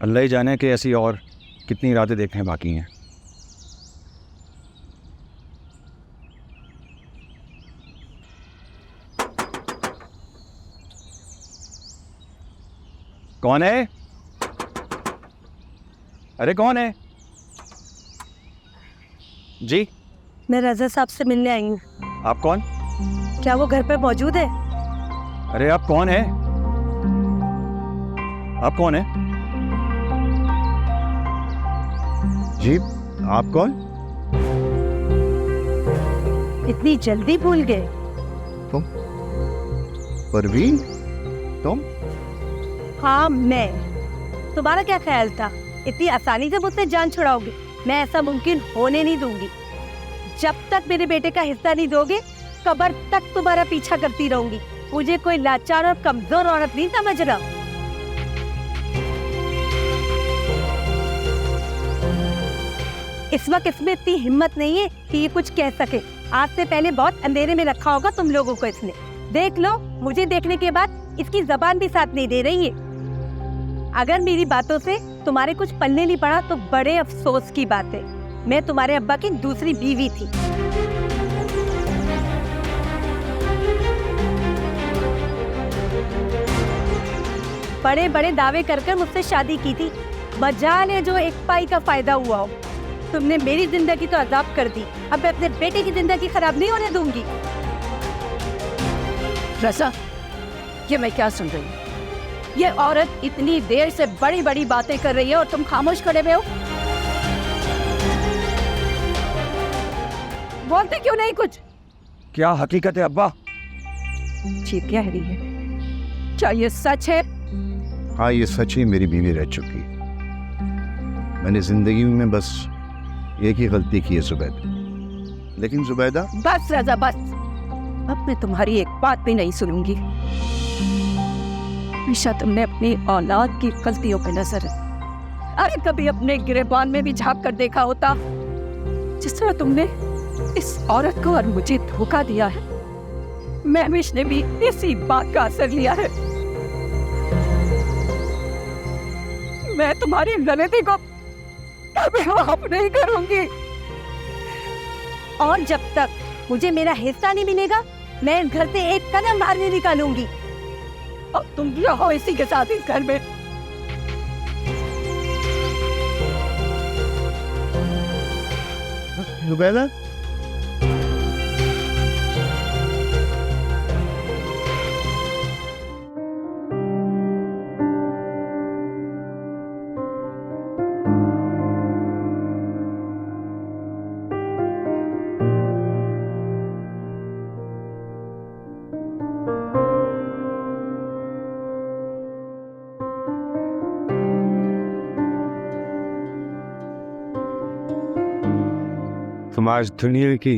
अल्लाह ही जाने कि ऐसी और कितनी रातें देखने बाकी हैं। कौन है? अरे कौन है जी? मैं रजा साहब से मिलने आई हूँ। आप कौन? क्या वो घर पे मौजूद है? अरे आप कौन है? आप कौन है जी? आप कौन? इतनी जल्दी भूल गए? तुम परवीन? तुम? हाँ मैं। तुम्हारा क्या ख्याल था इतनी आसानी से मुझसे जान छुड़ाओगे? मैं ऐसा मुमकिन होने नहीं दूंगी। जब तक मेरे बेटे का हिस्सा नहीं दोगे कब्र तक तुम्हारा पीछा करती रहूंगी। मुझे कोई लाचार और कमजोर औरत नहीं समझना। इस वक्त इसमें इतनी हिम्मत नहीं है कि ये कुछ कह सके। आज से पहले बहुत अंधेरे में रखा होगा तुम लोगों को इसने। देख लो, मुझे देखने के बाद इसकी जबान भी साथ नहीं दे रही है। अगर मेरी बातों से तुम्हारे कुछ पल्ले नहीं पड़ा तो बड़े अफसोस की बात है। मैं तुम्हारे अब्बा की दूसरी बीवी थी। बड़े बड़े दावे कर कर मुझसे शादी की थी। मजाल है जो एक पाई का फायदा हुआ हो। तुमने मेरी जिंदगी तो अजाब कर दी, अब मैं अपने बेटे की जिंदगी खराब नहीं होने दूंगी। रज़ा, ये मैं क्या सुन रही हूँ? ये औरत इतनी देर से बड़ी बड़ी बातें कर रही है और तुम खामोश खड़े हुए हो। बोलते क्यों नहीं कुछ? क्या हकीकत है अब्बा? जी कह रही है। क्या ये सच है? हाँ, ये सच ही मेरी बीवी रह चुकी। मैंने जिंदगी में बस एक ही गलती की है, जुबैदा। लेकिन जुबैदा, बस रज़ा बस। अब मैं तुम्हारी एक बात भी नहीं सुनूंगी। हमेशा तुमने अपनी औलाद की गलतियों पे नजर है। अरे कभी अपने गिरेबान में भी झांक कर देखा होता। जिस तरह तुमने इस औरत को और मुझे धोखा दिया है, महविश ने भी इसी बात का असर लिया है। मैं तुम्हारी गलती को कभी माफ नहीं करूंगी। और जब तक मुझे मेरा हिस्सा नहीं मिलेगा मैं इस घर से एक कदम बाहर नहीं निकालूंगी। अब तुम रहो इसी के साथ इस घर में। जुबैदा, तुम आज दुनिया की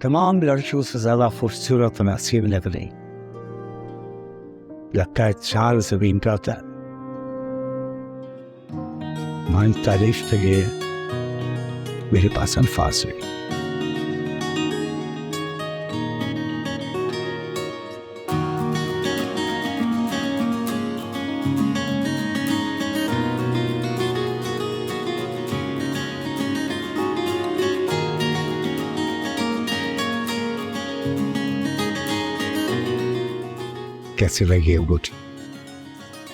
तमाम लड़कियों से ज्यादा खूबसूरत नसीब लग रही। लगता है चार जमीन का था। मान तारीफ के लिए मेरे पास अल्फाज नहीं। कैसी लगी अंगूठी?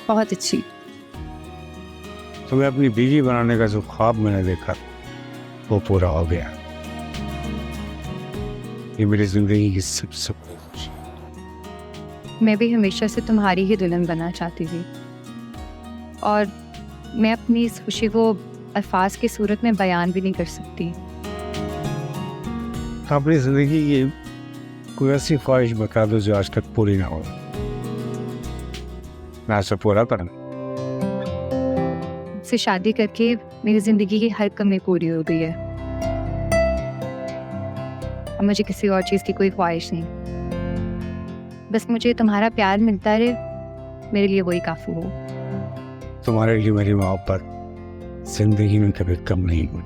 बहुत अच्छी। तुम्हें अपनी बीवी बनाने का जो ख्वाब मैंने देखा वो पूरा हो गया। ये मेरी जिंदगी की सबसे बड़ी खुशी। मैं भी हमेशा से तुम्हारी ही दुल्हन बनना चाहती थी और मैं अपनी इस खुशी को अल्फाज की सूरत में बयान भी नहीं कर सकती। अपनी जिंदगी की कोई ऐसी ख्वाहिश बता दो जो आज तक पूरी ना हो। मैं ऐसा पूरा करना। से शादी करके मेरी जिंदगी की हर कमी पूरी हो गई है। अब मुझे किसी और चीज़ की कोई ख्वाहिश नहीं। बस मुझे तुम्हारा प्यार मिलता रहे, मेरे लिए वही काफ़ी हो। तुम्हारे लिए मेरी मोहब्बत जिंदगी में कभी कम नहीं हुई।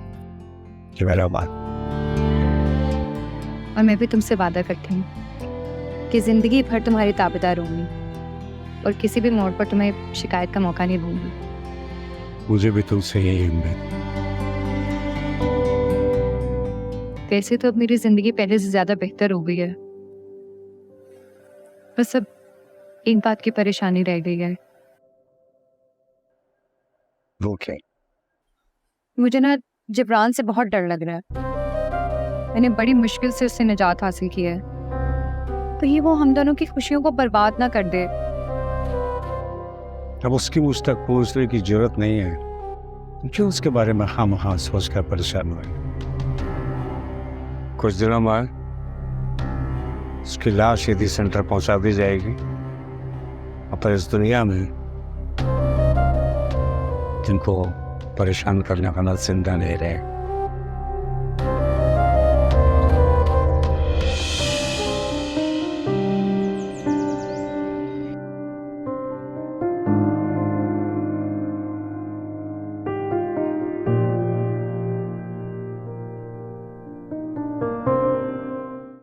ये मेरा बात। और मैं भी तुमसे वादा करती हूँ कि ज़िंदगी भर तुम्हारी ताबेदार होंगी और किसी भी मोड़ पर तुम्हें शिकायत का मौका नहीं दूंगी। मुझे भी तुमसे यही उम्मीद। वैसे तो अब मेरी जिंदगी पहले से ज्यादा बेहतर हो गई है, बस अब एक बात की परेशानी रह गई है। वो क्या? मुझे ना जिब्रान से बहुत डर लग रहा है। मैंने बड़ी मुश्किल से उससे निजात हासिल की है, कहीं वो हम दोनों की खुशियों को बर्बाद ना कर दे। अब उसकी मुझ तक पहुंचने की जरूरत नहीं है, क्यों उसके बारे में खामखा सोचकर परेशान हुए। कुछ दिनों बाद उसकी लाश यदि सेंटर पहुंचा दी जाएगी, और इस दुनिया में जिनको परेशान करने वाला जिंदा नहीं रहे।